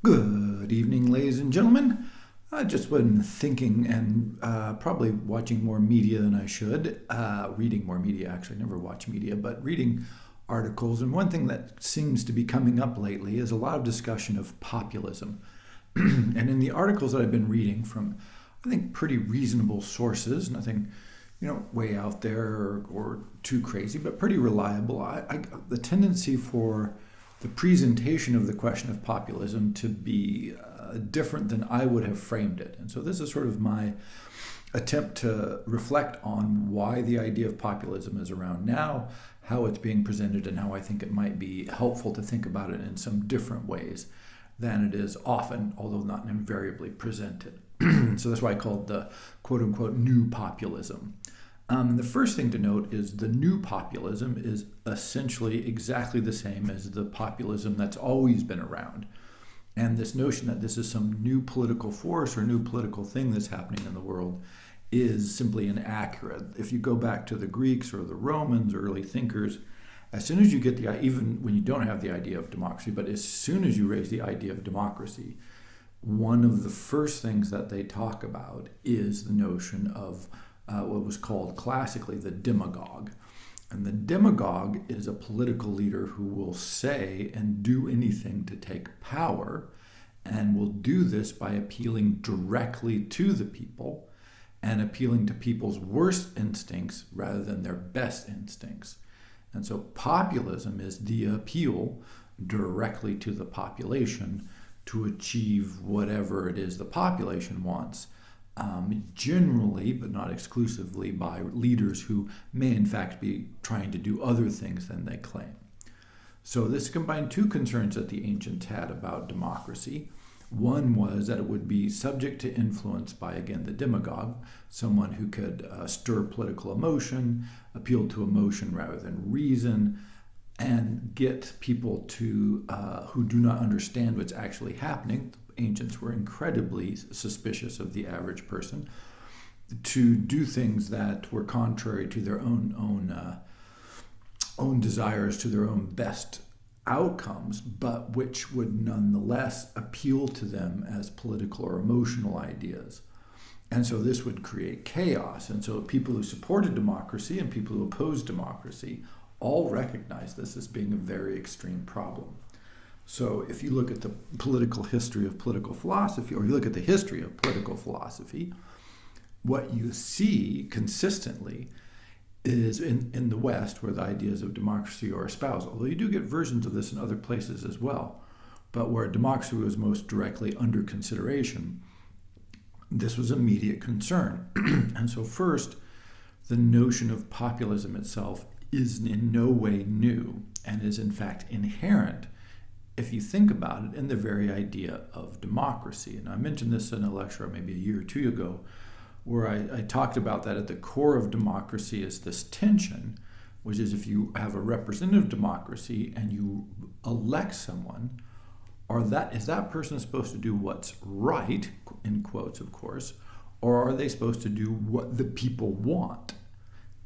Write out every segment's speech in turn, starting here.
Good evening, ladies and gentlemen. I've just been thinking and probably watching more media than I should. Reading more media, actually. I never watch media, but reading articles. And one thing that seems to be coming up lately is a lot of discussion of populism. And in the articles that I've been reading from, I think, pretty reasonable sources, nothing, way out there or too crazy, but pretty reliable, the tendency for the presentation of the question of populism to be different than I would have framed it. And so this is sort of my attempt to reflect on why the idea of populism is around now, how it's being presented, and how I think it might be helpful to think about it in some different ways than it is often, although not invariably, presented. So that's why I call it the quote-unquote new populism. The first thing to note is the new populism is essentially exactly the same as the populism that's always been around. And this notion that this is some new political force or new political thing that's happening in the world is simply inaccurate. If you go back to the Greeks or the Romans or early thinkers, as soon as you get even when you don't have the idea of democracy, but as soon as you raise the idea of democracy, one of the first things that they talk about is the notion of what was called classically the demagogue. And the demagogue is a political leader who will say and do anything to take power, and will do this by appealing directly to the people and appealing to people's worst instincts rather than their best instincts. And so populism is the appeal directly to the population to achieve whatever it is the population wants. Generally, but not exclusively, by leaders who may in fact be trying to do other things than they claim. So this combined two concerns that the ancients had about democracy. One was that it would be subject to influence by, again, the demagogue, someone who could stir political emotion, appeal to emotion rather than reason, and get people to who do not understand what's actually happening. Ancients were incredibly suspicious of the average person, to do things that were contrary to their own desires, to their own best outcomes, but which would nonetheless appeal to them as political or emotional ideas. And so this would create chaos. And so people who supported democracy and people who opposed democracy all recognize this as being a very extreme problem. So if you look at the political history of political philosophy, or you look at the history of political philosophy, what you see consistently is in the West, where the ideas of democracy are espoused, although you do get versions of this in other places as well, but where democracy was most directly under consideration, this was immediate concern. And so first, the notion of populism itself is in no way new and is in fact inherent, if you think about it, in the very idea of democracy. And I mentioned this in a lecture maybe a year or two ago, where I talked about that at the core of democracy is this tension, which is if you have a representative democracy and you elect someone, is that person supposed to do what's right, in quotes of course, or are they supposed to do what the people want?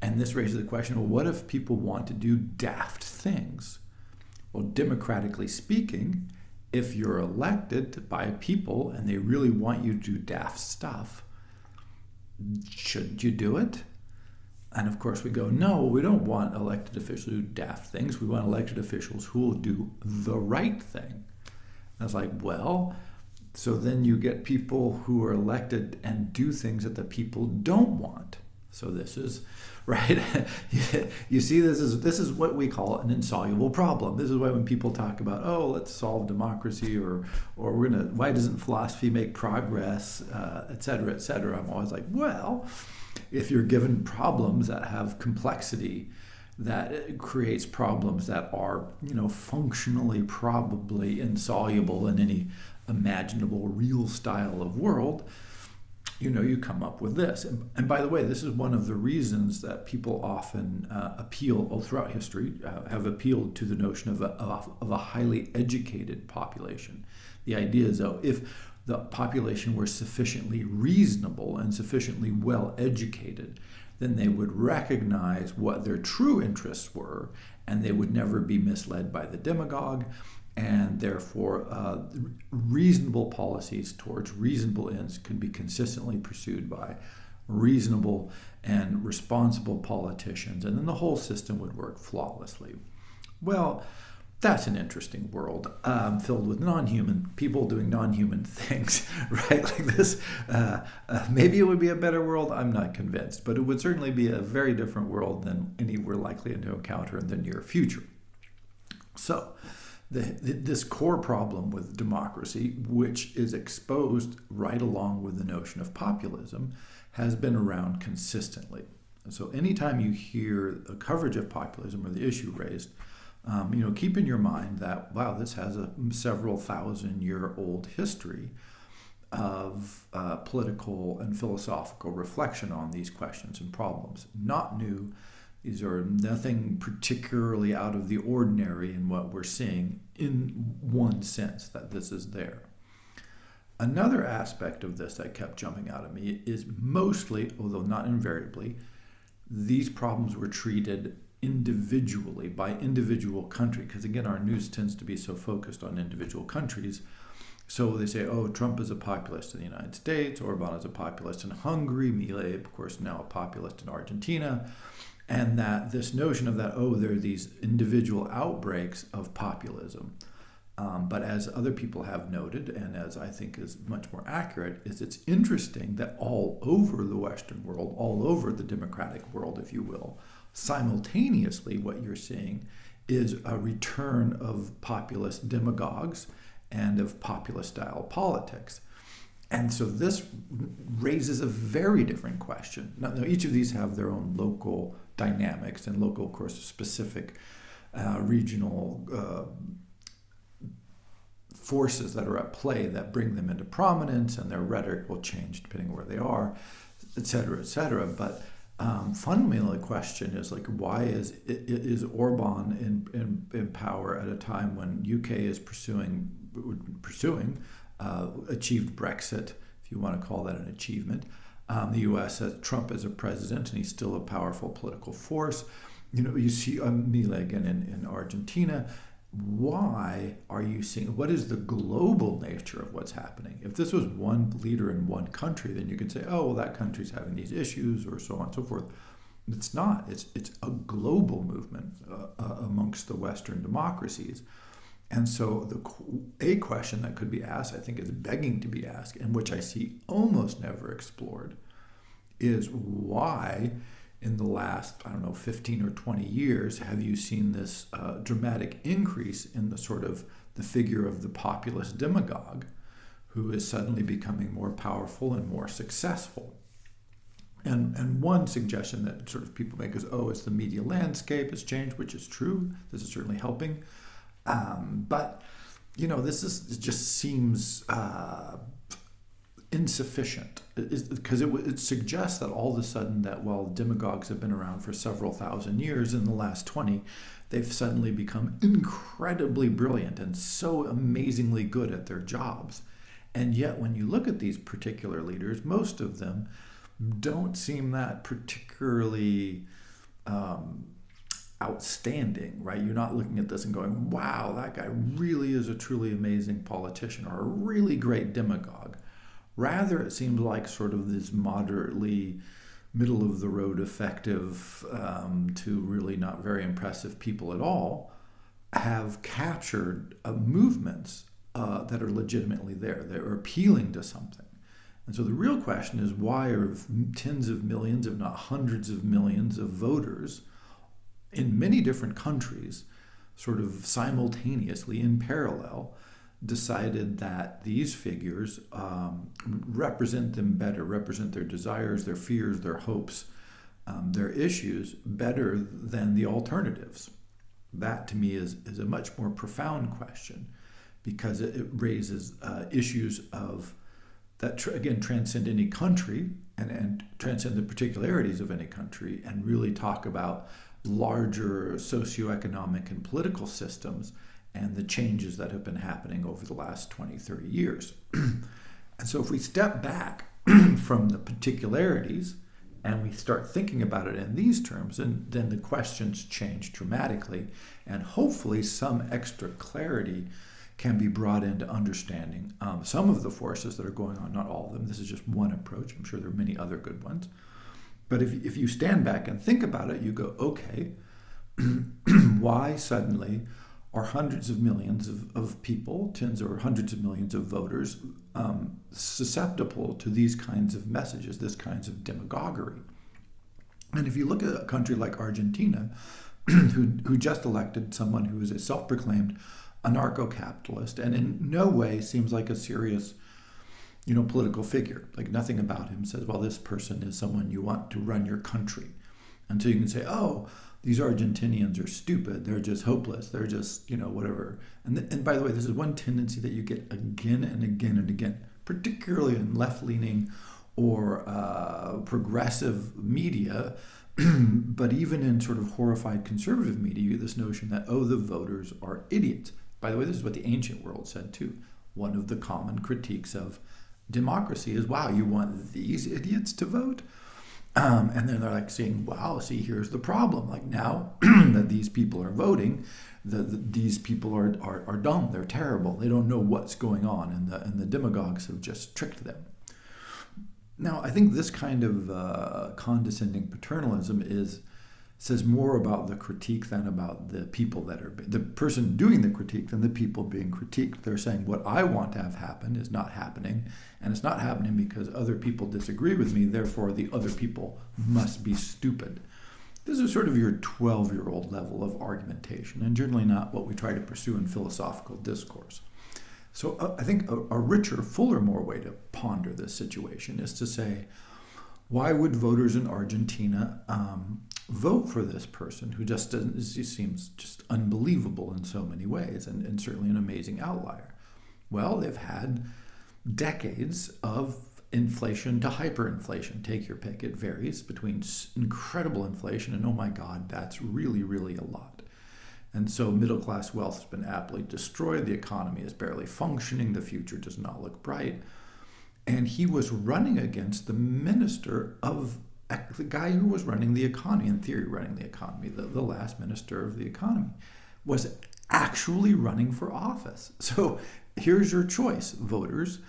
And this raises the question, well, what if people want to do daft things? Well, democratically speaking, if you're elected by people and they really want you to do daft stuff, shouldn't you do it? And of course we go, no, we don't want elected officials to do daft things. We want elected officials who will do the right thing. And I was like, well, so then you get people who are elected and do things that the people don't want. So this is, right? You see, this is what we call an insoluble problem. This is why when people talk about, oh, let's solve democracy, or why doesn't philosophy make progress, et cetera, I'm always like, well, if you're given problems that have complexity, that creates problems that are, functionally probably insoluble in any imaginable real style of world, you come up with this. And by the way, this is one of the reasons that people often appeal, all throughout history, have appealed to the notion of a highly educated population. The idea is, though, if the population were sufficiently reasonable and sufficiently well educated, then they would recognize what their true interests were, and they would never be misled by the demagogue, and therefore reasonable policies towards reasonable ends can be consistently pursued by reasonable and responsible politicians, and then the whole system would work flawlessly. Well, that's an interesting world filled with non-human people doing non-human things, right? Like this. Maybe it would be a better world. I'm not convinced, but it would certainly be a very different world than any we're likely to encounter in the near future. So, this core problem with democracy, which is exposed right along with the notion of populism, has been around consistently. And so anytime you hear a coverage of populism or the issue raised, keep in your mind that, wow, this has a several thousand-year-old history of political and philosophical reflection on these questions and problems. Not new. These are nothing particularly out of the ordinary in what we're seeing, in one sense, that this is there. Another aspect of this that kept jumping out at me is mostly, although not invariably, these problems were treated individually by individual country, because again, our news tends to be so focused on individual countries. So they say, oh, Trump is a populist in the United States, Orban is a populist in Hungary, Milei, of course, now a populist in Argentina, and that this notion of that, oh, there are these individual outbreaks of populism. But as other people have noted, and as I think is much more accurate, is it's interesting that all over the Western world, all over the democratic world, if you will, simultaneously what you're seeing is a return of populist demagogues and of populist-style politics. And so this raises a very different question. Now, each of these have their own local dynamics and local, of course, specific regional forces that are at play that bring them into prominence, and their rhetoric will change depending on where they are, et cetera, et cetera. But fundamentally, the question is like, why is Orban in power at a time when UK is pursuing achieved Brexit, if you want to call that an achievement? The U.S. has Trump as a president, and he's still a powerful political force. You see Milei again in Argentina. Why are you seeing, what is the global nature of what's happening? If this was one leader in one country, then you could say, oh, well, that country's having these issues, or so on and so forth. It's not. It's a global movement amongst the Western democracies. And so a question that could be asked, I think is begging to be asked, and which I see almost never explored, is why in the last, 15 or 20 years, have you seen this dramatic increase in the sort of the figure of the populist demagogue who is suddenly becoming more powerful and more successful? And one suggestion that sort of people make is, oh, it's the media landscape has changed, which is true. This is certainly helping. But, it just seems insufficient, because it suggests that all of a sudden that while demagogues have been around for several thousand years, in the last 20, they've suddenly become incredibly brilliant and so amazingly good at their jobs. And yet when you look at these particular leaders, most of them don't seem that particularly outstanding, right? You're not looking at this and going, wow, that guy really is a truly amazing politician or a really great demagogue. Rather, it seems like sort of this moderately middle-of-the-road effective to really not very impressive people at all have captured movements that are legitimately there. They're appealing to something. And so the real question is, why are tens of millions, if not hundreds of millions of voters in many different countries sort of simultaneously in parallel decided that these figures represent them better, represent their desires, their fears, their hopes, their issues better than the alternatives? That, to me, is a much more profound question, because it raises issues of that, again, transcend any country and transcend the particularities of any country, and really talk about larger socioeconomic and political systems and the changes that have been happening over the last 20, 30 years. And so if we step back from the particularities and we start thinking about it in these terms, and then the questions change dramatically, and hopefully some extra clarity can be brought into understanding some of the forces that are going on, not all of them. This is just one approach. I'm sure there are many other good ones. But if you stand back and think about it, you go, okay, why suddenly are hundreds of millions of people, tens or hundreds of millions of voters, susceptible to these kinds of messages, this kinds of demagoguery? And if you look at a country like Argentina, who just elected someone who is a self-proclaimed anarcho-capitalist and in no way seems like a serious, political figure. Like nothing about him says, well, this person is someone you want to run your country. And so you can say, oh, these Argentinians are stupid. They're just hopeless. They're just, whatever. And by the way, this is one tendency that you get again and again and again, particularly in left-leaning or progressive media, but even in sort of horrified conservative media, you get this notion that, oh, the voters are idiots. By the way, this is what the ancient world said too. One of the common critiques of democracy is, wow, you want these idiots to vote? And then they're like saying, wow, see, here's the problem. Like now that these people are voting, these people are dumb. They're terrible. They don't know what's going on. And the demagogues have just tricked them. Now, I think this kind of condescending paternalism says more about the critique than about the people that are, the person doing the critique than the people being critiqued. They're saying what I want to have happen is not happening, and it's not happening because other people disagree with me, therefore the other people must be stupid. This is sort of your 12-year-old level of argumentation, and generally not what we try to pursue in philosophical discourse. So I think a richer, fuller, more way to ponder this situation is to say, why would voters in Argentina vote for this person who just doesn't, he seems just unbelievable in so many ways and certainly an amazing outlier? Well, they've had decades of inflation to hyperinflation. Take your pick. It varies between incredible inflation and, oh my God, that's really, really a lot. And so middle-class wealth has been absolutely destroyed. The economy is barely functioning. The future does not look bright. And he was running against the minister of, the guy who was running the economy, in theory running the economy, the last minister of the economy, was actually running for office. So here's your choice, voters.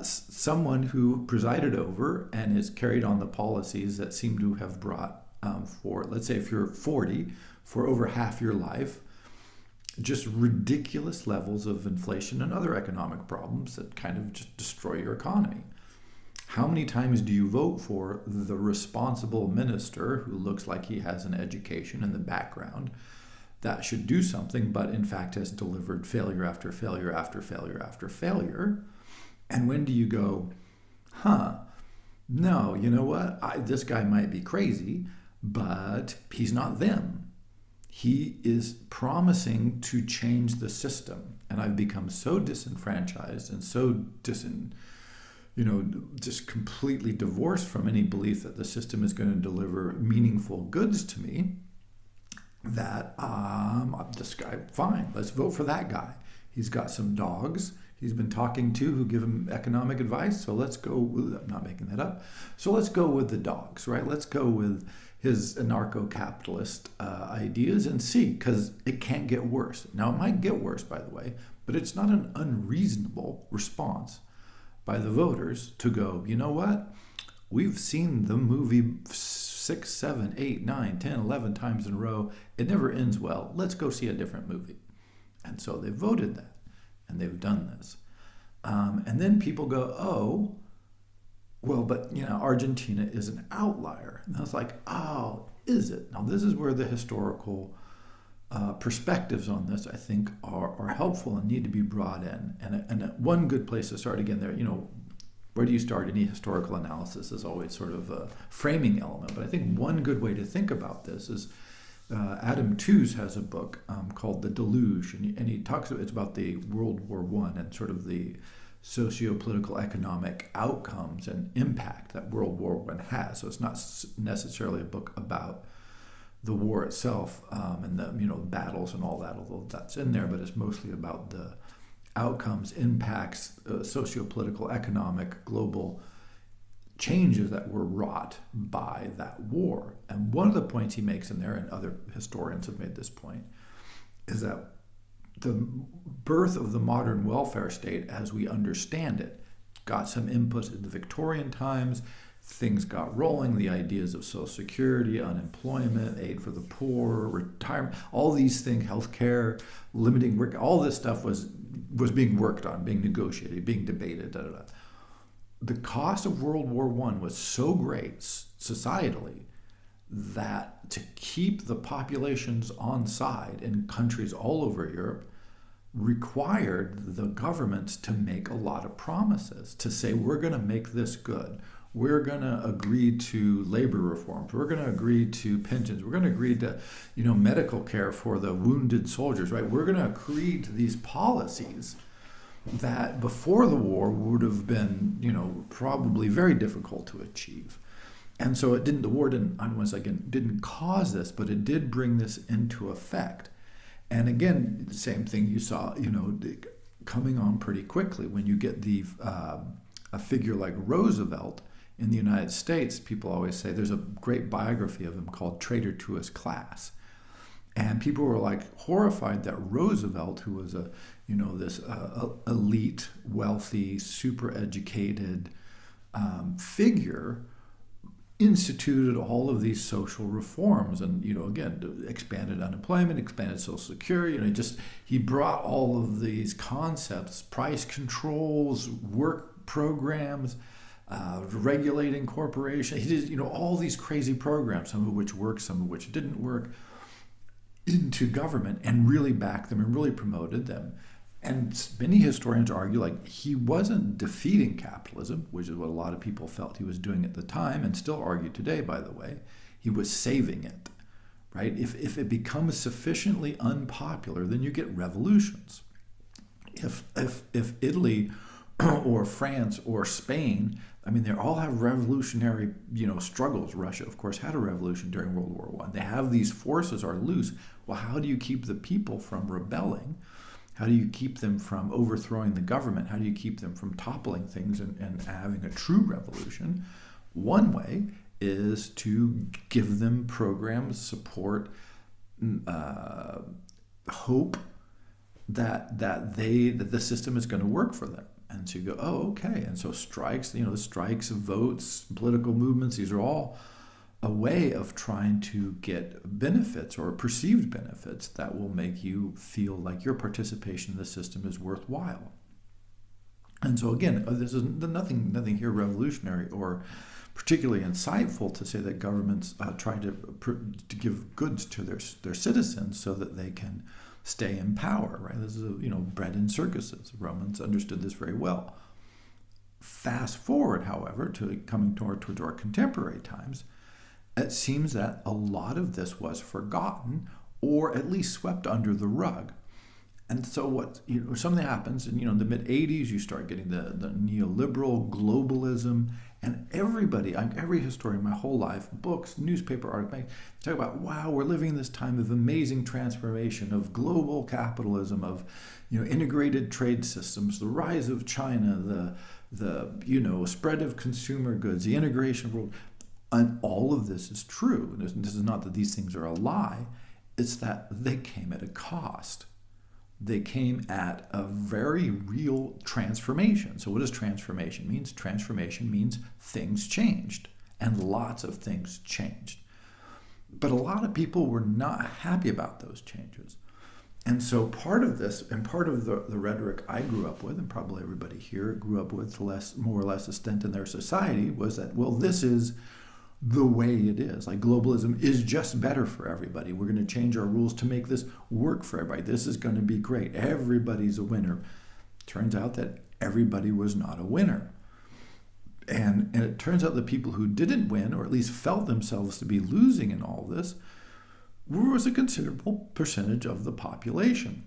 Someone who presided over and has carried on the policies that seem to have brought for, let's say if you're 40, for over half your life, just ridiculous levels of inflation and other economic problems that kind of just destroy your economy. How many times do you vote for the responsible minister who looks like he has an education in the background that should do something, but in fact has delivered failure after failure after failure after failure? And when do you go, no, you know what? This guy might be crazy, but he's not them. He is promising to change the system. And I've become so disenfranchised and so just completely divorced from any belief that the system is going to deliver meaningful goods to me that this guy, fine, let's vote for that guy. He's got some dogs he's been talking to who give him economic advice. So let's go with, I'm not making that up. So let's go with the dogs, right? Let's go with his anarcho-capitalist ideas and see, because it can't get worse. Now, it might get worse, by the way, but it's not an unreasonable response by the voters to go, you know what? We've seen the movie 6, 7, 8, 9, 10, 11 times in a row. It never ends well. Let's go see a different movie. And so they voted that, and they've done this. And then people go, oh, well, but, Argentina is an outlier. And I was like, oh, is it? Now, this is where the historical perspectives on this, I think, are helpful and need to be brought in. And one good place to start, again, there, where do you start? Any historical analysis is always sort of a framing element. But I think one good way to think about this is Adam Tooze has a book called The Deluge, and he talks about, it's about the World War I and sort of the socio-political economic outcomes and impact that World War I has. So it's not necessarily a book about the war itself and the battles and all that, although that's in there, but it's mostly about the outcomes, impacts, socio-political, economic, global changes that were wrought by that war. And one of the points he makes in there, and other historians have made this point, is that the birth of the modern welfare state as we understand it got some input in the Victorian times. Things got rolling, the ideas of Social Security, unemployment, aid for the poor, retirement, all these things, healthcare, limiting work, all this stuff was being worked on, being negotiated, being debated, da, da, da. The cost of World War I was so great societally that to keep the populations on side in countries all over Europe required the governments to make a lot of promises, to say, we're going to make this good. We're going to agree to labor reforms. We're going to agree to pensions. We're going to agree to, medical care for the wounded soldiers, right? We're going to agree to these policies that before the war would have been, probably very difficult to achieve. And so the war didn't cause this, but it did bring this into effect. And again, the same thing you saw, coming on pretty quickly when you get a figure like Roosevelt in the United States. People always say there's a great biography of him called Traitor to His Class. And people were like horrified that Roosevelt, who was this elite, wealthy, super educated figure, instituted all of these social reforms, and again, expanded unemployment, expanded Social Security. He brought all of these concepts, price controls, work programs, regulating corporations. He did all these crazy programs, some of which worked, some of which didn't work, into government, and really backed them and really promoted them. And many historians argue he wasn't defeating capitalism, which is what a lot of people felt he was doing at the time, and still argue today, by the way. He was saving it, right? If it becomes sufficiently unpopular, then you get revolutions. If Italy or France or Spain, they all have revolutionary, struggles. Russia, of course, had a revolution during World War I. They have these forces are loose. Well, how do you keep the people from rebelling? How do you keep them from overthrowing the government? How do you keep them from toppling things and having a true revolution? One way is to give them programs, support, hope that the system is going to work for them. And so you go, oh, okay. And so strikes, the strikes, votes, political movements, these are all a way of trying to get benefits or perceived benefits that will make you feel like your participation in the system is worthwhile. And so again, this is nothing here revolutionary or particularly insightful to say that governments try to give goods to their citizens so that they can stay in power, right? This is bred in circuses. Romans understood this very well. Fast forward, however, to coming towards our contemporary times, it seems that a lot of this was forgotten or at least swept under the rug. And so something happens, and in the mid-'80s, you start getting the neoliberal globalism, and every historian my whole life, books, newspaper articles, talk about, wow, we're living in this time of amazing transformation, of global capitalism, of integrated trade systems, the rise of China, the spread of consumer goods, the integration of world. And all of this is true. This is not that these things are a lie. It's that they came at a cost. They came at a very real transformation. So what does transformation mean? Transformation means things changed, and lots of things changed. But a lot of people were not happy about those changes. And so part of this, and part of the rhetoric I grew up with, and probably everybody here grew up with more or less extent in their society, was that, well, this is the way it is. Globalism is just better for everybody. We're going to change our rules to make this work for everybody. This is going to be great. Everybody's a winner. Turns out that everybody was not a winner. And it turns out the people who didn't win, or at least felt themselves to be losing in all this, was a considerable percentage of the population.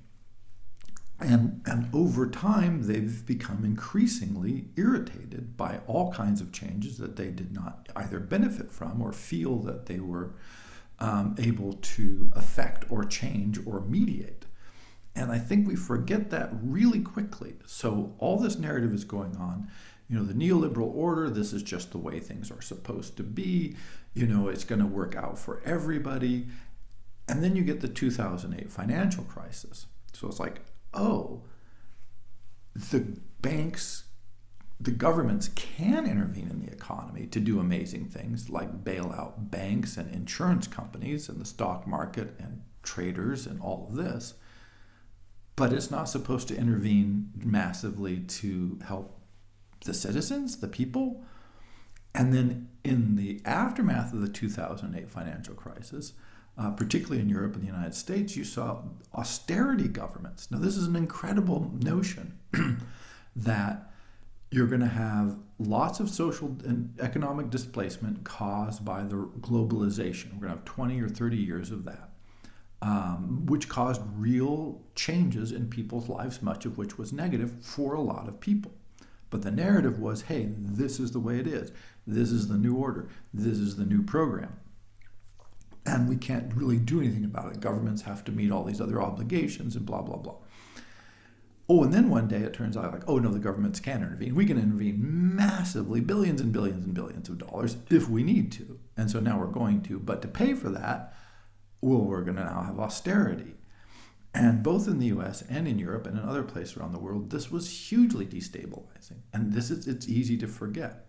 And over time, they've become increasingly irritated by all kinds of changes that they did not either benefit from or feel that they were able to affect or change or mediate. And I think we forget that really quickly. So all this narrative is going on. the neoliberal order, this is just the way things are supposed to be, it's going to work out for everybody. And then you get the 2008 financial crisis. So it's like, oh, the banks, the governments can intervene in the economy to do amazing things like bail out banks and insurance companies and the stock market and traders and all of this. But it's not supposed to intervene massively to help the citizens, the people. And then in the aftermath of the 2008 financial crisis, particularly in Europe and the United States, you saw austerity governments. Now, this is an incredible notion that you're going to have lots of social and economic displacement caused by the globalization. We're going to have 20 or 30 years of that, which caused real changes in people's lives, much of which was negative for a lot of people. But the narrative was, hey, this is the way it is. This is the new order. This is the new program. And we can't really do anything about it. Governments have to meet all these other obligations and blah, blah, blah. Oh, and then one day it turns out oh no, the governments can intervene. We can intervene massively, billions and billions and billions of dollars if we need to. And so now we're going to. But to pay for that, we're going to now have austerity. And both in the US and in Europe and in other places around the world, this was hugely destabilizing. And it's easy to forget.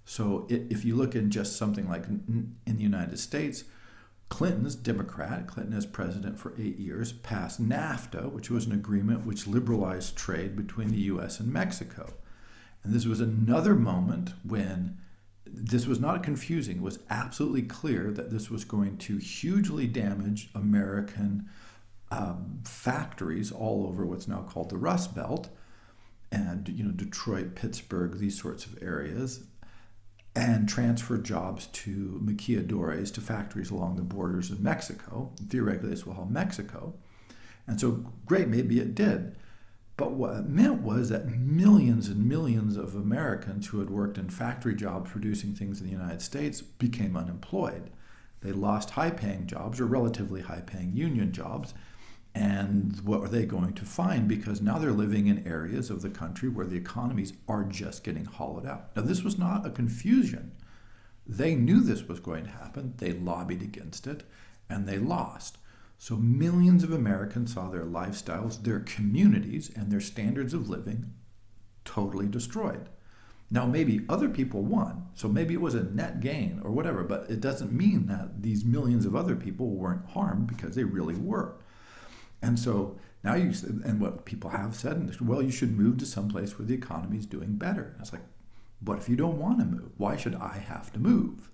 So if you look at just something like in the United States, Clinton's Democrat, Clinton as president for 8 years, passed NAFTA, which was an agreement which liberalized trade between the US and Mexico. And this was another moment when this was not confusing. It was absolutely clear that this was going to hugely damage American factories all over what's now called the Rust Belt, and Detroit, Pittsburgh, these sorts of areas, and transfer jobs to maquiladores, to factories along the borders of Mexico. Theoretically, this will help Mexico. And so, great, maybe it did. But what it meant was that millions and millions of Americans who had worked in factory jobs producing things in the United States became unemployed. They lost high-paying jobs, or relatively high-paying union jobs. And what are they going to find? Because now they're living in areas of the country where the economies are just getting hollowed out. Now, this was not a confusion. They knew this was going to happen. They lobbied against it, and they lost. So millions of Americans saw their lifestyles, their communities, and their standards of living totally destroyed. Now, maybe other people won, so maybe it was a net gain or whatever, but it doesn't mean that these millions of other people weren't harmed, because they really were. And so now and what people have said, well, you should move to some place where the economy is doing better. And it's like, but if you don't want to move, why should I have to move?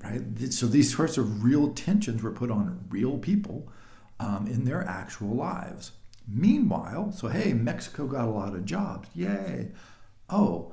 Right? So these sorts of real tensions were put on real people in their actual lives. Meanwhile, so hey, Mexico got a lot of jobs. Yay. Oh,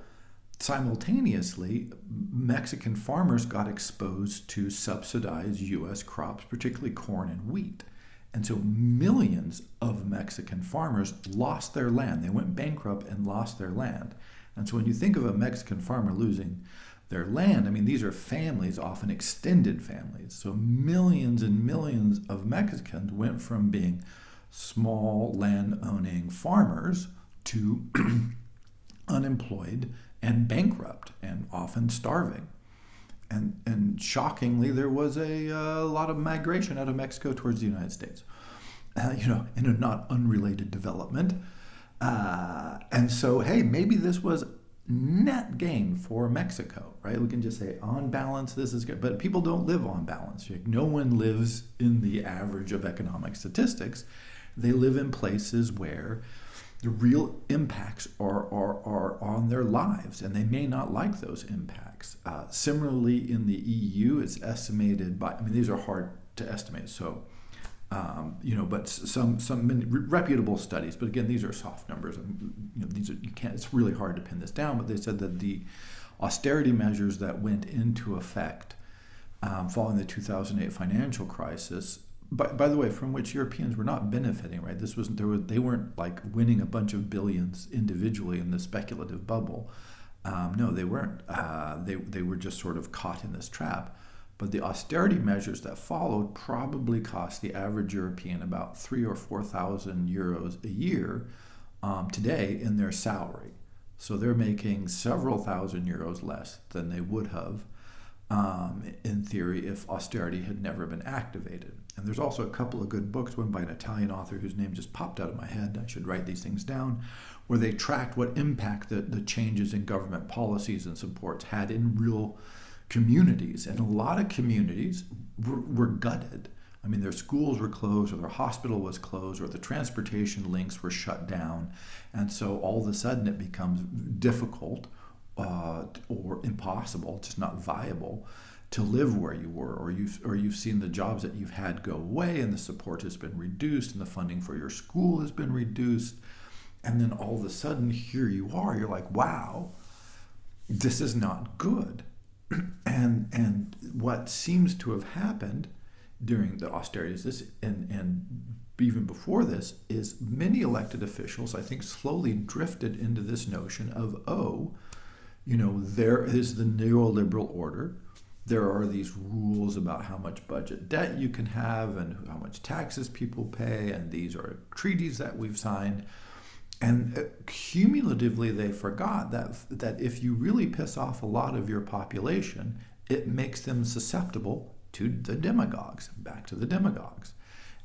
simultaneously, Mexican farmers got exposed to subsidized U.S. crops, particularly corn and wheat. And so millions of Mexican farmers lost their land. They went bankrupt and lost their land. And so when you think of a Mexican farmer losing their land, I mean, these are families, often extended families. So millions and millions of Mexicans went from being small land-owning farmers to unemployed and bankrupt and often starving. And shockingly, there was a lot of migration out of Mexico towards the United States, in a not unrelated development. And so, hey, maybe this was net gain for Mexico, right? We can just say, on balance, this is good. But people don't live on balance. No one lives in the average of economic statistics. They live in places where the real impacts are on their lives, and they may not like those impacts. Similarly, in the EU, it's estimated by, these are hard to estimate, so, but some reputable studies, but again, these are soft numbers, and it's really hard to pin this down, but they said that the austerity measures that went into effect following the 2008 financial crisis, by the way, from which Europeans were not benefiting, right? They weren't like winning a bunch of billions individually in the speculative bubble. No, they weren't. They were just sort of caught in this trap. But the austerity measures that followed probably cost the average European about 3,000 or 4,000 euros a year today in their salary. So they're making several thousand euros less than they would have, in theory, if austerity had never been activated. And there's also a couple of good books, one by an Italian author whose name just popped out of my head. I should write these things down, where they tracked what impact the changes in government policies and supports had in real communities. And a lot of communities were gutted. I mean, their schools were closed, or their hospital was closed, or the transportation links were shut down. And so all of a sudden it becomes difficult or impossible, just not viable, to live where you were, or you've seen the jobs that you've had go away, and the support has been reduced, and the funding for your school has been reduced. And then all of a sudden, here you are, you're like, wow, this is not good. And what seems to have happened during the austerities, this and even before this, is many elected officials, I think, slowly drifted into this notion of, there is the neoliberal order. There are these rules about how much budget debt you can have and how much taxes people pay, and these are treaties that we've signed. And cumulatively, they forgot that if you really piss off a lot of your population, it makes them susceptible to the demagogues, back to the demagogues.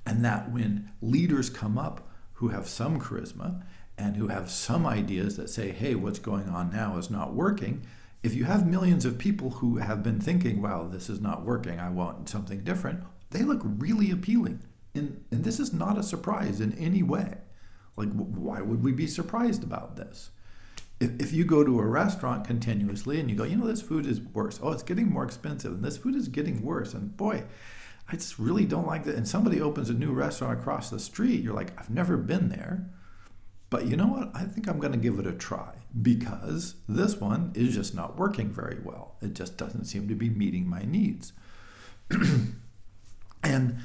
And that when leaders come up who have some charisma and who have some ideas that say, hey, what's going on now is not working, if you have millions of people who have been thinking, wow, this is not working, I want something different, they look really appealing. And this is not a surprise in any way. Like, why would we be surprised about this? If you go to a restaurant continuously and you go, this food is worse. Oh, it's getting more expensive, and this food is getting worse. And boy, I just really don't like that. And somebody opens a new restaurant across the street. You're like, I've never been there, but you know what? I think I'm going to give it a try, because this one is just not working very well. It just doesn't seem to be meeting my needs. And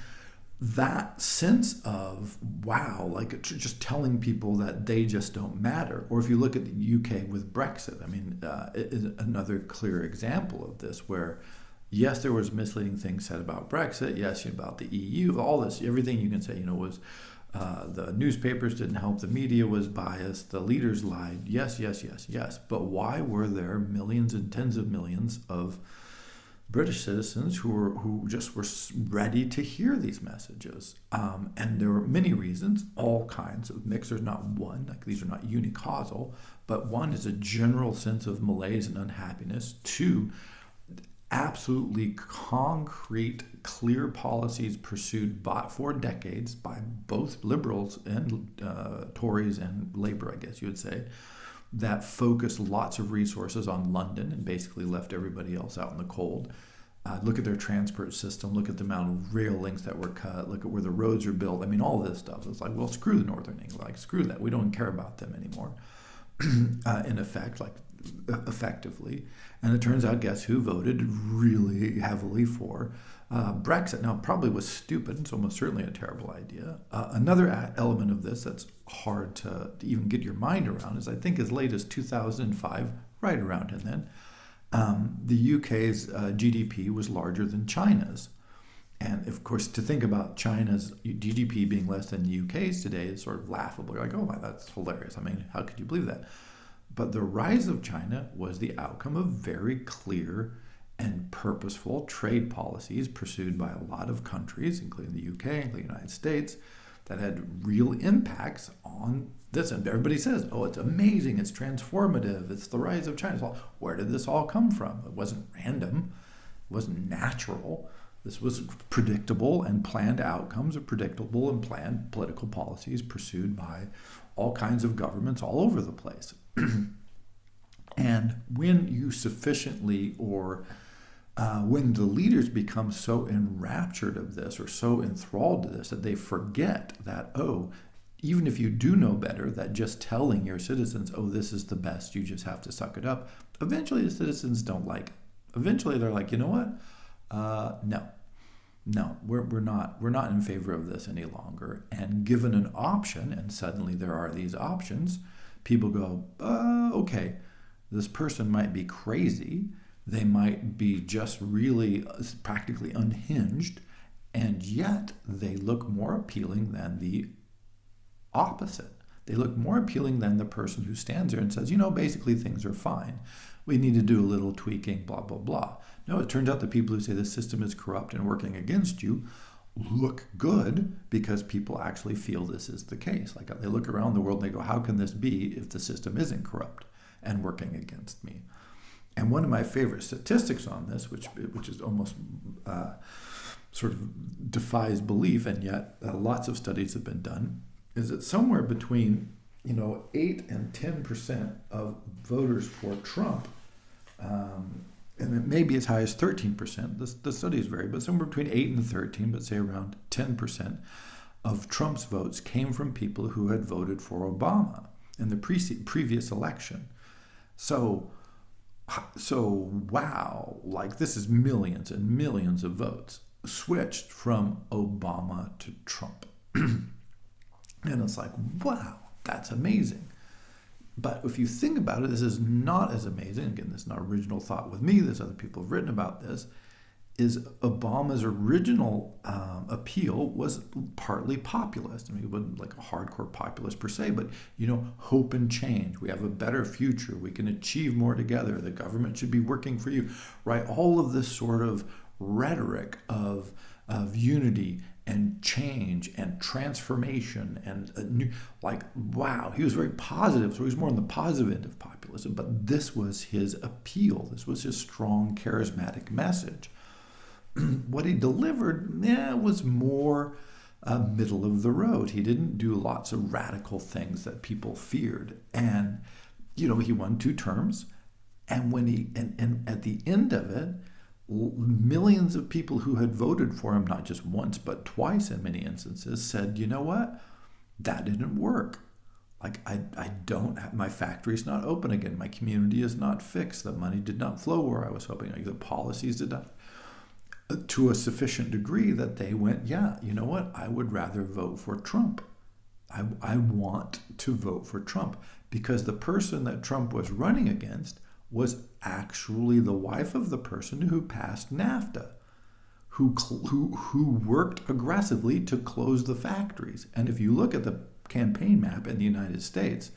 that sense of, wow, like just telling people that they just don't matter. Or if you look at the UK with Brexit, I mean, it is another clear example of this, where yes, there was misleading things said about Brexit, yes, about the EU, all this, everything you can say, was the newspapers didn't help, the media was biased, the leaders lied, yes. But why were there millions and tens of millions of British citizens who just were ready to hear these messages? And there were many reasons, all kinds of mix. There's not one, like these are not unicausal, but one is a general sense of malaise and unhappiness. Two, absolutely concrete, clear policies pursued for decades by both liberals and Tories and Labour, I guess you would say, that focused lots of resources on London and basically left everybody else out in the cold. Look at their transport system, look at the amount of rail links that were cut, look at where the roads are built. I mean, all of this stuff. It's like, well, screw the Northern England, like, screw that. We don't care about them anymore, in effect, like, effectively. And it turns out, guess who voted really heavily for Brexit? Now, it probably was stupid. It's almost certainly a terrible idea. Another element of this that's hard to even get your mind around is, I think as late as 2005, right around and then, the UK's GDP was larger than China's. And of course, to think about China's GDP being less than the UK's today is sort of laughable. You're like, oh my, that's hilarious. I mean, how could you believe that? But the rise of China was the outcome of very clear and purposeful trade policies pursued by a lot of countries, including the UK, including the United States, that had real impacts on this. And everybody says, oh, it's amazing, it's transformative, it's the rise of China. Well, where did this all come from? It wasn't random, it wasn't natural. This was predictable and planned outcomes of predictable and planned political policies pursued by all kinds of governments all over the place. And when you sufficiently, or when the leaders become so enraptured of this or so enthralled to this that they forget that, oh, even if you do know better, that just telling your citizens, oh, this is the best, you just have to suck it up, eventually the citizens don't like it. Eventually they're like, you know what? No, we're not in favor of this any longer. And given an option, and suddenly there are these options, people go, okay, this person might be crazy, they might be just really practically unhinged, and yet they look more appealing than the opposite. They look more appealing than the person who stands there and says, basically things are fine. We need to do a little tweaking, blah, blah, blah. No, it turns out the people who say the system is corrupt and working against you look good because people actually feel this is the case. Like they look around the world and they go, how can this be if the system isn't corrupt and working against me? And one of my favorite statistics on this, which is almost sort of defies belief, and yet lots of studies have been done, is that somewhere between 8 and 10% of voters for Trump, and it may be as high as 13%. The studies vary, but somewhere between 8 and 13, but say around 10% of Trump's votes came from people who had voted for Obama in the previous election. So wow, like this is millions and millions of votes switched from Obama to Trump. And it's like, wow, that's amazing. But if you think about it, this is not as amazing. Again, this is not original thought with me. There's other people who've written about this. Is Obama's original appeal was partly populist. I mean, he wasn't like a hardcore populist per se, but hope and change. We have a better future. We can achieve more together. The government should be working for you, right? All of this sort of rhetoric of unity and change and transformation and wow, he was very positive. So he was more on the positive end of populism, but this was his appeal. This was his strong, charismatic message. What he delivered was more middle of the road. He didn't do lots of radical things that people feared. And, he won 2 terms. And and at the end of it, millions of people who had voted for him, not just once, but twice in many instances, said, you know what? That didn't work. Like, I don't have, my factory's not open again. My community is not fixed. The money did not flow where I was hoping. Like, the policies did not, to a sufficient degree that they went, yeah, you know what? I would rather vote for Trump. I want to vote for Trump because the person that Trump was running against was actually the wife of the person who passed NAFTA, who worked aggressively to close the factories. And if you look at the campaign map in the United States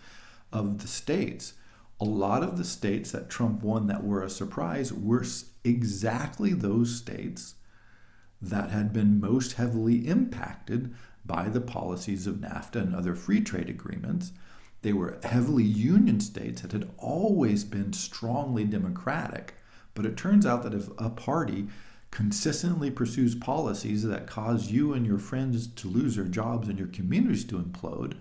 of the states, a lot of the states that Trump won that were a surprise were exactly those states that had been most heavily impacted by the policies of NAFTA and other free trade agreements. They were heavily union states that had always been strongly democratic. But it turns out that if a party consistently pursues policies that cause you and your friends to lose their jobs and your communities to implode,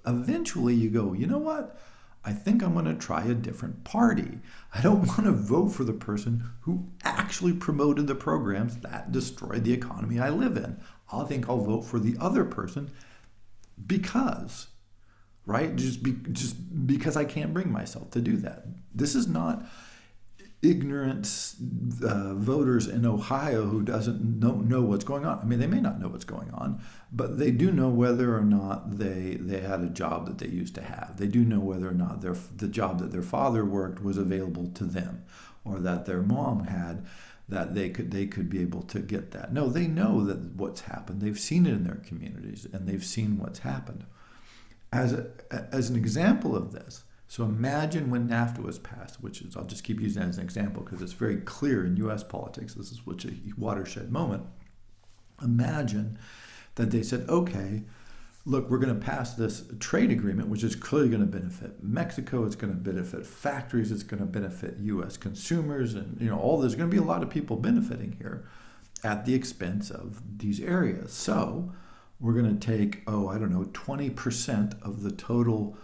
eventually you go, you know what? I think I'm going to try a different party. I don't want to vote for the person who actually promoted the programs that destroyed the economy I live in. I think I'll vote for the other person because, right? Just because I can't bring myself to do that. This is not ignorant voters in Ohio who doesn't know what's going on. I mean, they may not know what's going on, but they do know whether or not they had a job that they used to have. They do know whether or not the job that their father worked was available to them, or that their mom had, that they could be able to get that. No, they know that what's happened. They've seen it in their communities, and they've seen what's happened. As an example of this, so imagine when NAFTA was passed, which is, I'll just keep using that as an example because it's very clear in U.S. politics. This is a watershed moment. Imagine that they said, okay, look, we're going to pass this trade agreement, which is clearly going to benefit Mexico. It's going to benefit factories. It's going to benefit U.S. consumers. And, all there's going to be a lot of people benefiting here at the expense of these areas. So we're going to take, 20% of the total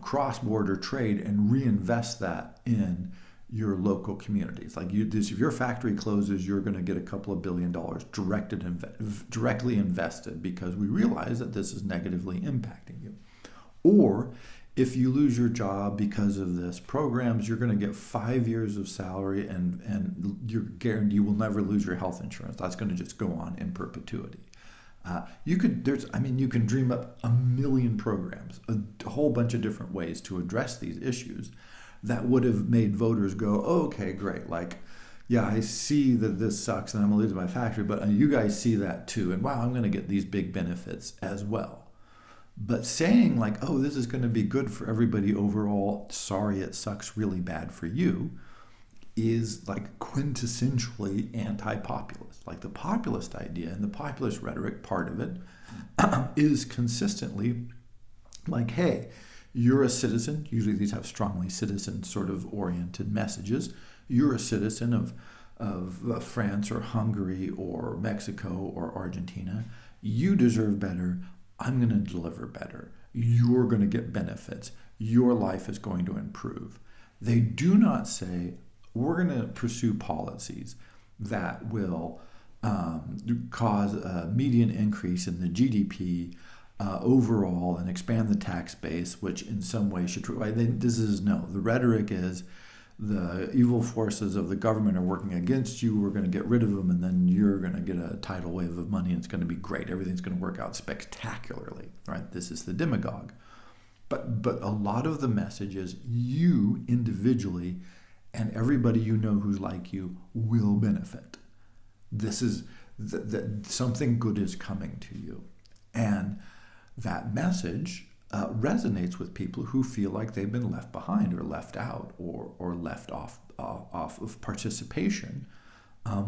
cross-border trade and reinvest that in your local communities. Like if your factory closes, you're going to get a couple of $1 billion directly invested because we realize that this is negatively impacting you. Or if you lose your job because of this programs, you're going to get 5 years of salary and you're guaranteed you will never lose your health insurance. That's going to just go on in perpetuity. You can dream up a million programs, a whole bunch of different ways to address these issues that would have made voters go, oh, okay, great. Like, yeah, I see that this sucks and I'm going to lose my factory, but you guys see that too. And wow, I'm going to get these big benefits as well. But saying like, oh, this is going to be good for everybody overall, sorry, it sucks really bad for you, is like quintessentially anti-populist. Like the populist idea and the populist rhetoric part of it is consistently like, hey, you're a citizen. Usually these have strongly citizen sort of oriented messages. You're a citizen of France or Hungary or Mexico or Argentina. You deserve better. I'm going to deliver better. You're going to get benefits. Your life is going to improve. They do not say, we're going to pursue policies that will cause a median increase in the GDP overall and expand the tax base, which in some way should. This is no. The rhetoric is the evil forces of the government are working against you. We're going to get rid of them, and then you're going to get a tidal wave of money, and it's going to be great. Everything's going to work out spectacularly, right? This is the demagogue. But a lot of the message is you individually and everybody you know who's like you will benefit. This is that something good is coming to you. And that message resonates with people who feel like they've been left behind or left out or left off of participation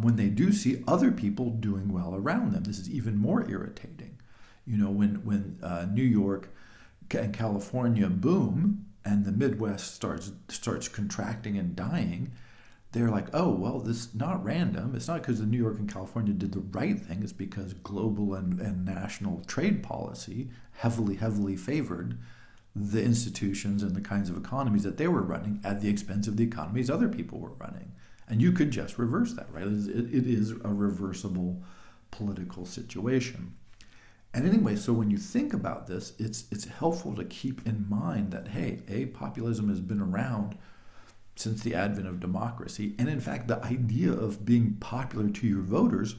when they do see other people doing well around them. This is even more irritating. You know, when New York and California boom and the Midwest starts contracting and dying, they're like, oh, well, this is not random. It's not because the New York and California did the right thing. It's because global and national trade policy heavily favored the institutions and the kinds of economies that they were running at the expense of the economies other people were running. And you could just reverse that, right? It is a reversible political situation. And anyway, so when you think about this, it's helpful to keep in mind that, hey, populism has been around since the advent of democracy. And in fact, the idea of being popular to your voters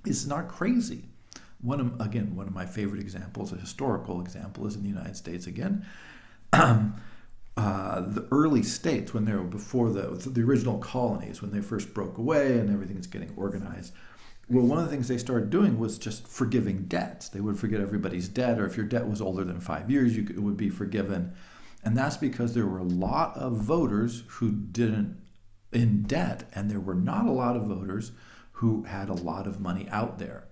is not crazy. One of my favorite examples, a historical example, is in the United States again. The early states, when they were before the original colonies, when they first broke away and everything's getting organized, well, one of the things they started doing was just forgiving debts. They would forget everybody's debt, or if your debt was older than 5 years, it would be forgiven. And that's because there were a lot of voters who didn't in debt, and there were not a lot of voters who had a lot of money out there.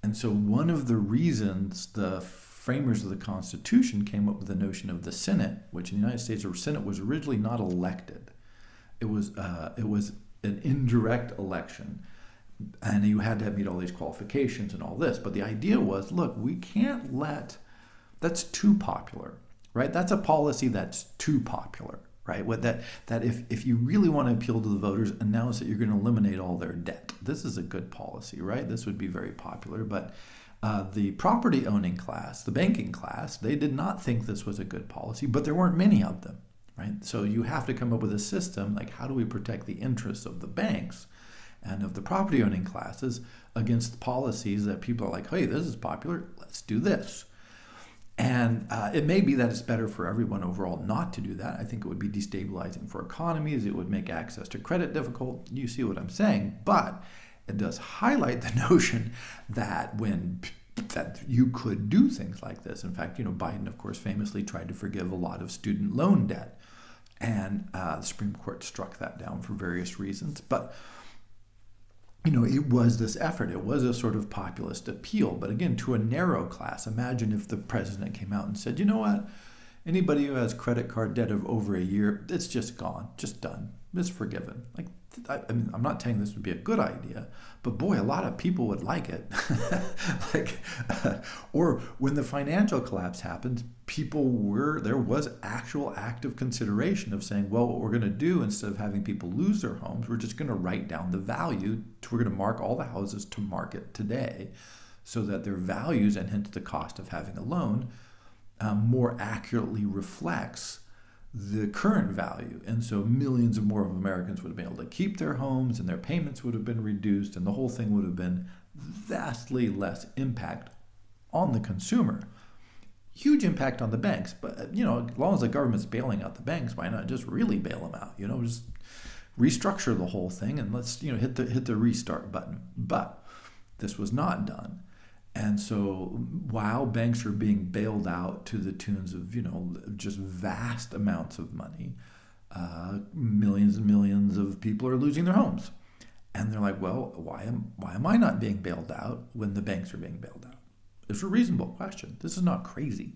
And so one of the reasons the framers of the Constitution came up with the notion of the Senate, which in the United States, the Senate was originally not elected. It was an indirect election. And you had to meet all these qualifications and all this. But the idea was, look, we can't that's too popular, right? That's a policy that's too popular, right? That if you really want to appeal to the voters, announce that you're going to eliminate all their debt. This is a good policy, right? This would be very popular. But the property owning class, the banking class, they did not think this was a good policy, but there weren't many of them, right? So you have to come up with a system like, how do we protect the interests of the banks and of the property owning classes against the policies that people are like, hey, this is popular, let's do this. And it may be that it's better for everyone overall not to do that. I think it would be destabilizing for economies. It would make access to credit difficult. You see what I'm saying? But it does highlight the notion that that you could do things like this. In fact, Biden, of course, famously tried to forgive a lot of student loan debt. And the Supreme Court struck that down for various reasons. But it was this effort. It was a sort of populist appeal, but again, to a narrow class. Imagine if the president came out and said, you know what? Anybody who has credit card debt of over a year, it's just gone, just done, it's forgiven. I'm not saying this would be a good idea, but boy, a lot of people would like it. Or when the financial collapse happened, there was actual active consideration of saying, well, what we're going to do, instead of having people lose their homes, we're just going to write down the value. We're going to mark all the houses to market today so that their values, and hence the cost of having a loan, more accurately reflects the current value. And so millions of more of Americans would have been able to keep their homes, and their payments would have been reduced, and the whole thing would have been vastly less impact on the consumer. Huge impact on the banks, but as long as the government's bailing out the banks, why not just really bail them out? Just restructure the whole thing and let's hit the restart button. But this was not done. And so while banks are being bailed out to the tunes of, just vast amounts of money, millions and millions of people are losing their homes. And they're like, well, why am I not being bailed out when the banks are being bailed out? It's a reasonable question. This is not crazy.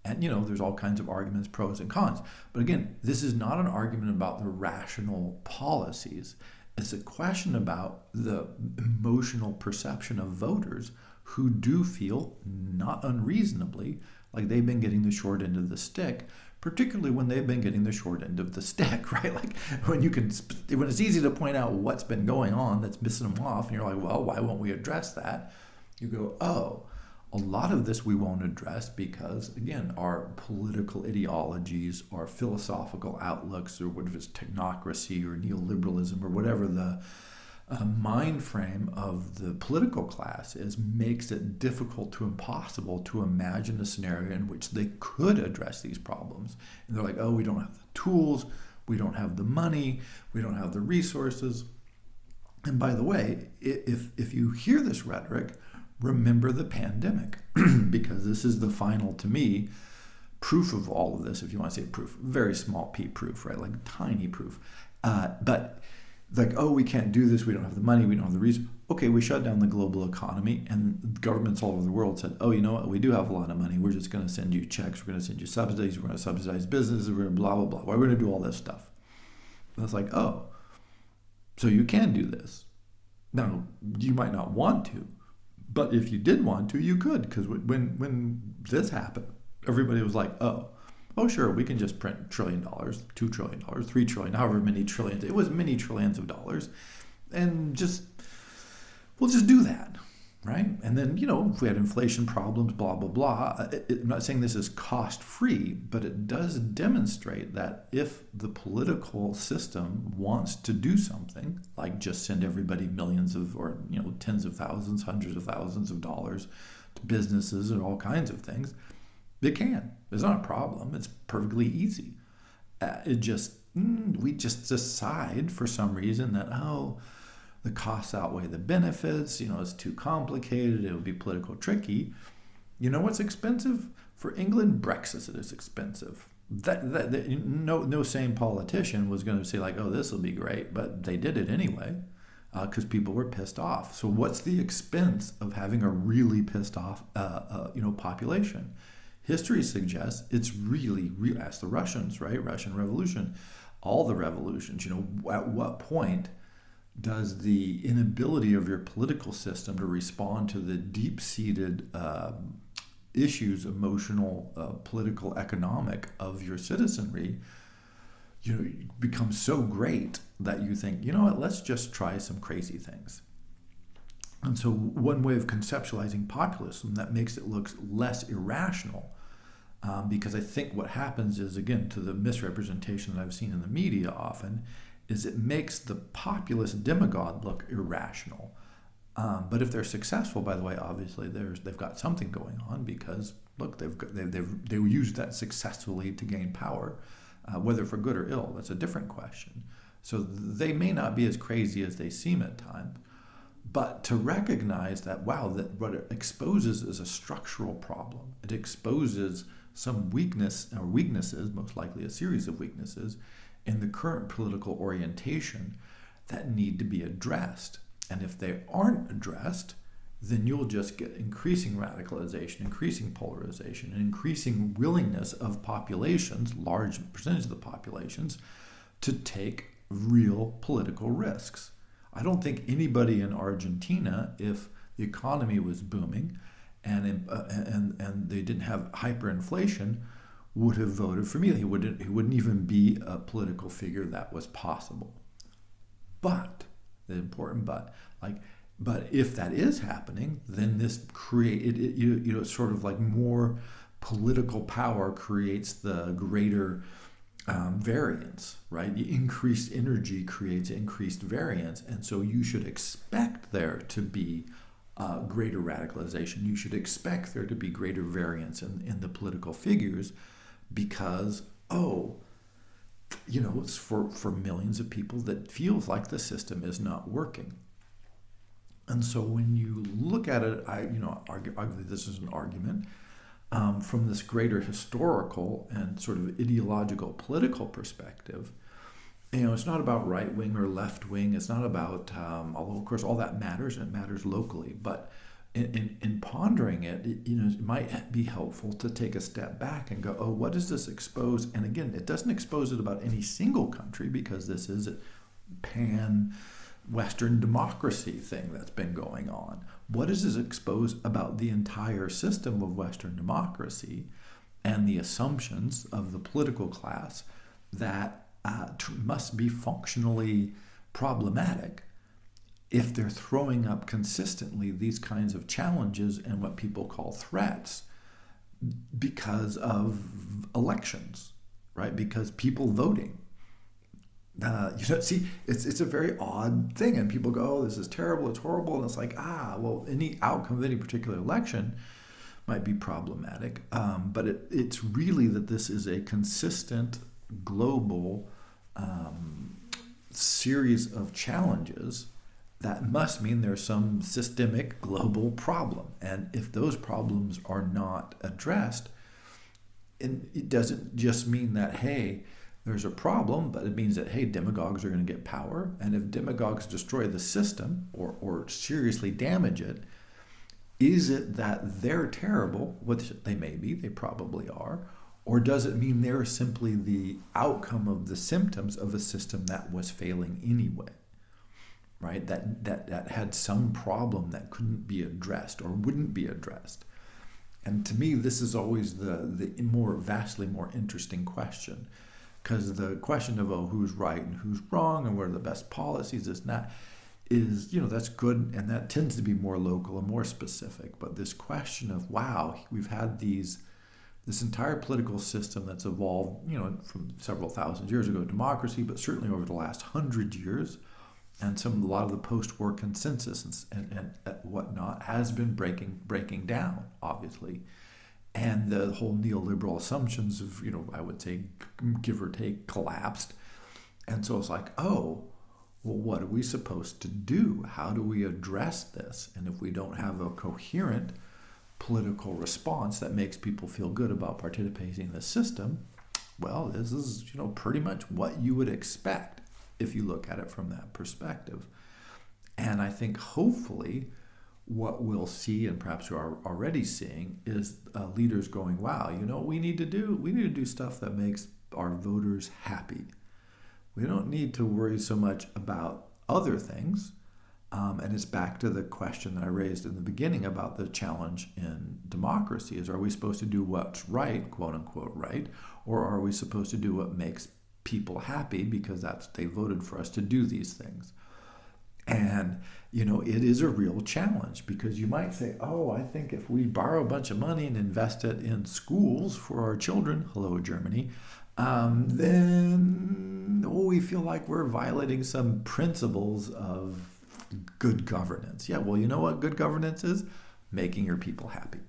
And, there's all kinds of arguments, pros and cons. But again, this is not an argument about the rational policies. It's a question about the emotional perception of voters who do feel, not unreasonably, like they've been getting the short end of the stick, particularly when they've been getting the short end of the stick, right? Like when it's easy to point out what's been going on that's missing them off, and you're like, well, why won't we address that? You go, oh, a lot of this we won't address because, again, our political ideologies, our philosophical outlooks, or whatever it's technocracy or neoliberalism or whatever the mind frame of the political class is, makes it difficult to impossible to imagine a scenario in which they could address these problems. And they're like, oh, we don't have the tools, we don't have the money, we don't have the resources. And by the way, if you hear this rhetoric, remember the pandemic, because this is the final, to me, proof of all of this, if you want to say proof, very small p proof, right? Like tiny proof. But like, oh, we can't do this, we don't have the money, we don't have the reason. Okay, we shut down the global economy, and governments all over the world said, oh, you know what, we do have a lot of money, we're just going to send you checks, we're going to send you subsidies, we're going to subsidize businesses, we're going to blah, blah, blah. We're going to do all this stuff. And it's like, oh, so you can do this. Now, you might not want to, but if you did want to, you could, because when this happened, everybody was like, oh, sure, we can just print $1 trillion, $2 trillion, $3 trillion, however many trillions. It was many trillions of dollars. And we'll just do that, right? And then, if we had inflation problems, blah, blah, blah. I'm not saying this is cost-free, but it does demonstrate that if the political system wants to do something, like just send everybody millions of, or, tens of thousands, hundreds of thousands of dollars to businesses and all kinds of things, it can. It's not a problem. It's perfectly easy. We just decide for some reason that, the costs outweigh the benefits, it's too complicated, it would be political tricky. You know what's expensive? For England, Brexit is expensive. No sane politician was going to say like, oh, this will be great, but they did it anyway because people were pissed off. So what's the expense of having a really pissed off population? History suggests it's really, ask the Russians, right? Russian Revolution, all the revolutions, at what point does the inability of your political system to respond to the deep-seated issues, emotional, political, economic, of your citizenry, become so great that you think, you know what, let's just try some crazy things. And so one way of conceptualizing populism that makes it look less irrational, because I think what happens is, again, to the misrepresentation that I've seen in the media often, is it makes the populist demagogue look irrational. But if they're successful, by the way, obviously they've got something going on, because look, they've used that successfully to gain power, whether for good or ill. That's a different question. So they may not be as crazy as they seem at times, but to recognize that, wow, that what it exposes is a structural problem. It exposes some weakness or weaknesses, most likely a series of weaknesses, in the current political orientation that need to be addressed. And if they aren't addressed, then you'll just get increasing radicalization, increasing polarization, and increasing willingness of populations, large percentage of the populations, to take real political risks. I don't think anybody in Argentina, if the economy was booming and they didn't have hyperinflation, would have voted for me. He wouldn't even be a political figure that was possible. But the important but if that is happening, then this sort of like more political power creates the greater variance, right? The increased energy creates increased variance, and so you should expect there to be greater radicalization. You should expect there to be greater variance in the political figures, because it's for millions of people that feels like the system is not working. And so when you look at it, arguably this is an argument from this greater historical and sort of ideological political perspective. It's not about right wing or left wing. It's not about, although of course all that matters and it matters locally. But in pondering it, it might be helpful to take a step back and go, oh, what does this expose? And again, it doesn't expose it about any single country because this is a pan Western democracy thing that's been going on. What does this expose about the entire system of Western democracy and the assumptions of the political class that must be functionally problematic if they're throwing up consistently these kinds of challenges and what people call threats because of elections, right? Because people voting. See, it's a very odd thing, and people go, "Oh, this is terrible, it's horrible," and it's like, well, any outcome of any particular election might be problematic, but it's really that this is a consistent global series of challenges that must mean there's some systemic global problem, and if those problems are not addressed, it doesn't just mean that, hey, there's a problem, but it means that, hey, demagogues are going to get power. And if demagogues destroy the system or seriously damage it, is it that they're terrible, which they may be, they probably are, or does it mean they're simply the outcome of the symptoms of a system that was failing anyway, right? That had some problem that couldn't be addressed or wouldn't be addressed. And to me, this is always the vastly more interesting question. Because the question of, who's right and who's wrong and what are the best policies, this and that, is, that's good, and that tends to be more local and more specific. But this question of, wow, we've had this entire political system that's evolved, from several thousand years ago, democracy, but certainly over the last 100 years, and a lot of the post-war consensus and whatnot has been breaking down, obviously. And the whole neoliberal assumptions of, I would say, give or take, collapsed. And so it's like, oh, well, what are we supposed to do? How do we address this? And if we don't have a coherent political response that makes people feel good about participating in the system, well, this is, pretty much what you would expect if you look at it from that perspective. And I think hopefully what we'll see, and perhaps we are already seeing, is leaders going, wow, what we need to do? We need to do stuff that makes our voters happy. We don't need to worry so much about other things. And it's back to the question that I raised in the beginning about the challenge in democracy is, are we supposed to do what's right, quote unquote right, or are we supposed to do what makes people happy because they voted for us to do these things? And, it is a real challenge because you might say, oh, I think if we borrow a bunch of money and invest it in schools for our children, hello, Germany, then we feel like we're violating some principles of good governance. Yeah, well, you know what good governance is? Making your people happy.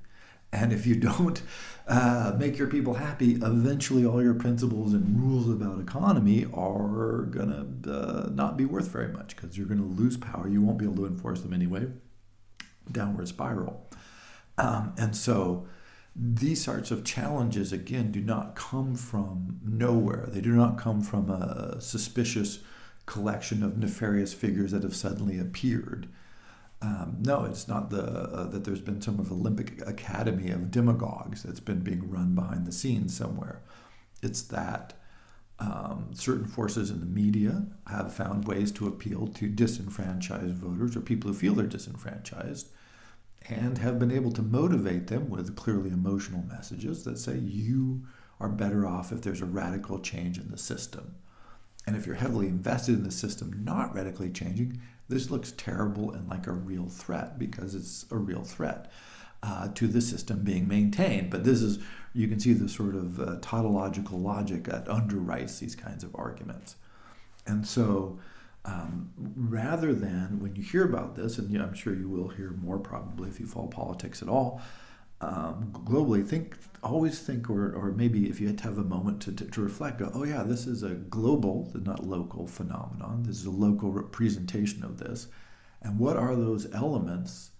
And if you don't make your people happy, eventually all your principles and rules about economy are going to not be worth very much because you're going to lose power. You won't be able to enforce them anyway. Downward spiral. And so these sorts of challenges, again, do not come from nowhere. They do not come from a suspicious collection of nefarious figures that have suddenly appeared. No, it's not that there's been some of Olympic academy of demagogues that's been being run behind the scenes somewhere. It's that certain forces in the media have found ways to appeal to disenfranchised voters or people who feel they're disenfranchised and have been able to motivate them with clearly emotional messages that say you are better off if there's a radical change in the system. And if you're heavily invested in the system not radically changing, this looks terrible and like a real threat because it's a real threat to the system being maintained. But you can see the sort of tautological logic that underwrites these kinds of arguments. And so rather than, when you hear about this, and I'm sure you will hear more probably if you follow politics at all, globally, always think, or maybe if you had to have a moment to reflect, go, oh yeah, this is a global, not local phenomenon. This is a local representation of this. And what are those elements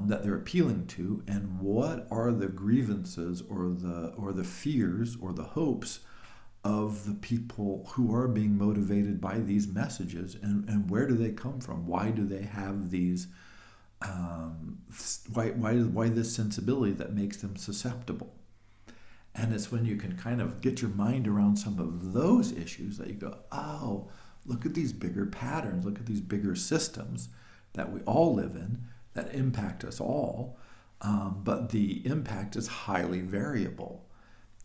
that they're appealing to, and what are the grievances or the fears or the hopes of the people who are being motivated by these messages, and where do they come from? Why do they have these? Why this sensibility that makes them susceptible? And it's when you can kind of get your mind around some of those issues that you go, oh, look at these bigger patterns, look at these bigger systems that we all live in that impact us all, but the impact is highly variable.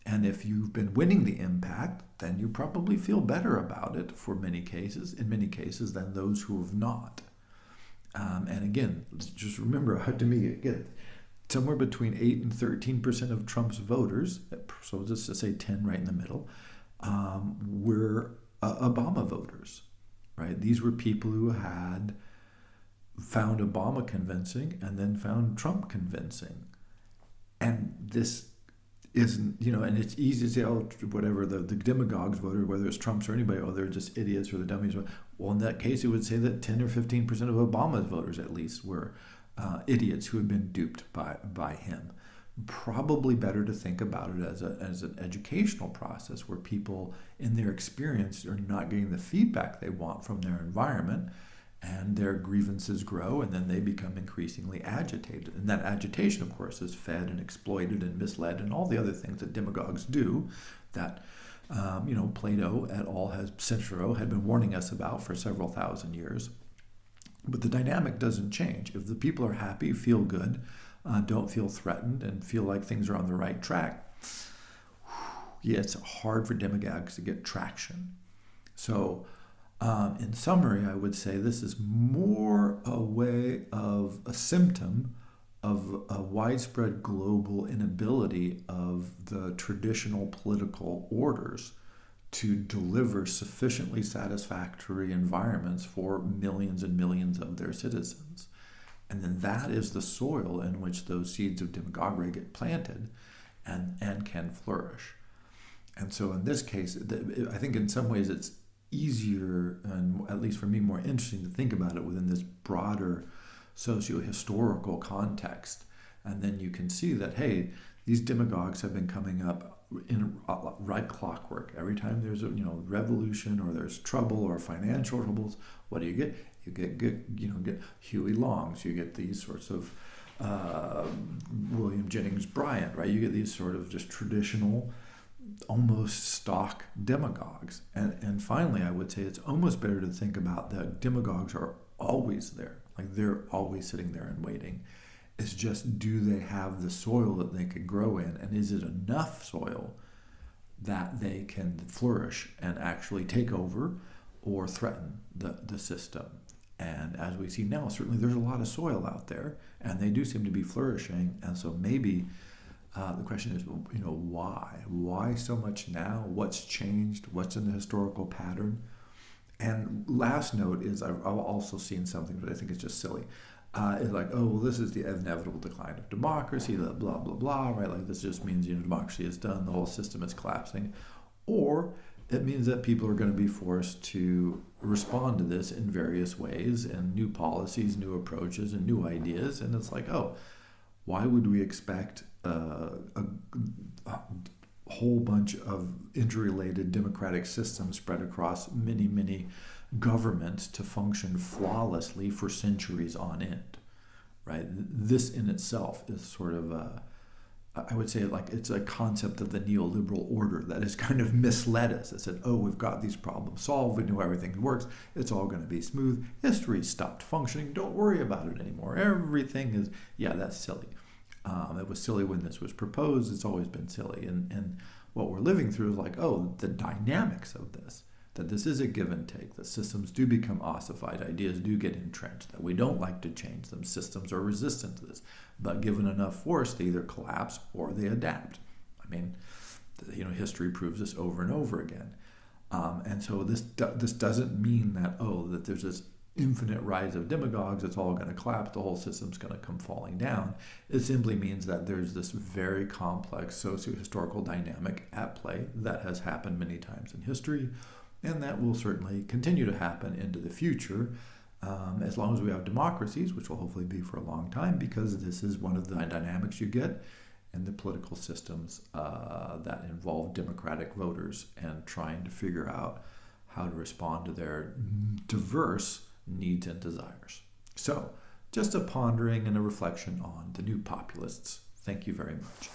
And if you've been winning the impact, then you probably feel better about it in many cases, than those who have not. And again, just remember, to me, again, somewhere between 8 and 13% of Trump's voters, so just to say 10 right in the middle, were Obama voters, right? These were people who had found Obama convincing and then found Trump convincing. And this isn't, and it's easy to say, oh, whatever, the demagogues voted, whether it's Trump's or anybody, oh, they're just idiots or the dummies. Well, in that case, it would say that 10 or 15% of Obama's voters, at least, were idiots who had been duped by him. Probably better to think about it as an educational process where people, in their experience, are not getting the feedback they want from their environment, and their grievances grow, and then they become increasingly agitated. And that agitation, of course, is fed and exploited and misled and all the other things that demagogues do that, Plato et al. Cicero had been warning us about for several thousand years. But the dynamic doesn't change. If the people are happy, feel good, don't feel threatened, and feel like things are on the right track, it's hard for demagogues to get traction. So, in summary, I would say this is more a way of a symptom of a widespread global inability of the traditional political orders to deliver sufficiently satisfactory environments for millions and millions of their citizens. And then that is the soil in which those seeds of demagoguery get planted and can flourish. And so in this case, I think in some ways it's easier, and at least for me more interesting, to think about it within this broader socio-historical context. And then you can see that, hey, these demagogues have been coming up in right clockwork. Every time there's a revolution or there's trouble or financial troubles, what do you get? You get Huey Longs. You get these sorts of William Jennings Bryan, right? You get these sort of just traditional, almost stock demagogues. And finally, I would say it's almost better to think about that demagogues are always there. Like they're always sitting there and waiting. It's just, do they have the soil that they could grow in? And is it enough soil that they can flourish and actually take over or threaten the system? And as we see now, certainly there's a lot of soil out there, and they do seem to be flourishing. And so maybe the question is, why? Why so much now? What's changed? What's in the historical pattern? And last note is, I've also seen something, but I think it's just silly. It's like, oh, well, this is the inevitable decline of democracy, the blah, blah, blah, right? Like this just means, democracy is done, the whole system is collapsing. Or it means that people are going to be forced to respond to this in various ways, and new policies, new approaches, and new ideas. And it's like, oh, why would we expect a whole bunch of interrelated democratic systems spread across many, many governments to function flawlessly for centuries on end, right? This in itself is sort of I would say, like, it's a concept of the neoliberal order that has kind of misled us. It said, oh, we've got these problems solved, we know everything works, it's all going to be smooth, history stopped functioning, don't worry about it anymore, everything is, that's silly. It was silly when this was proposed, it's always been silly. And what we're living through is like, oh, the dynamics of this, that this is a give and take, that systems do become ossified, ideas do get entrenched, that we don't like to change them, systems are resistant to this, but given enough force, they either collapse or they adapt. I mean, history proves this over and over again. And so this doesn't mean that there's this infinite rise of demagogues, it's all going to collapse, the whole system's going to come falling down. It simply means that there's this very complex socio-historical dynamic at play that has happened many times in history, and that will certainly continue to happen into the future, as long as we have democracies, which will hopefully be for a long time, because this is one of the dynamics you get in the political systems that involve democratic voters and trying to figure out how to respond to their diverse needs and desires. So, just a pondering and a reflection on the new populists. Thank you very much.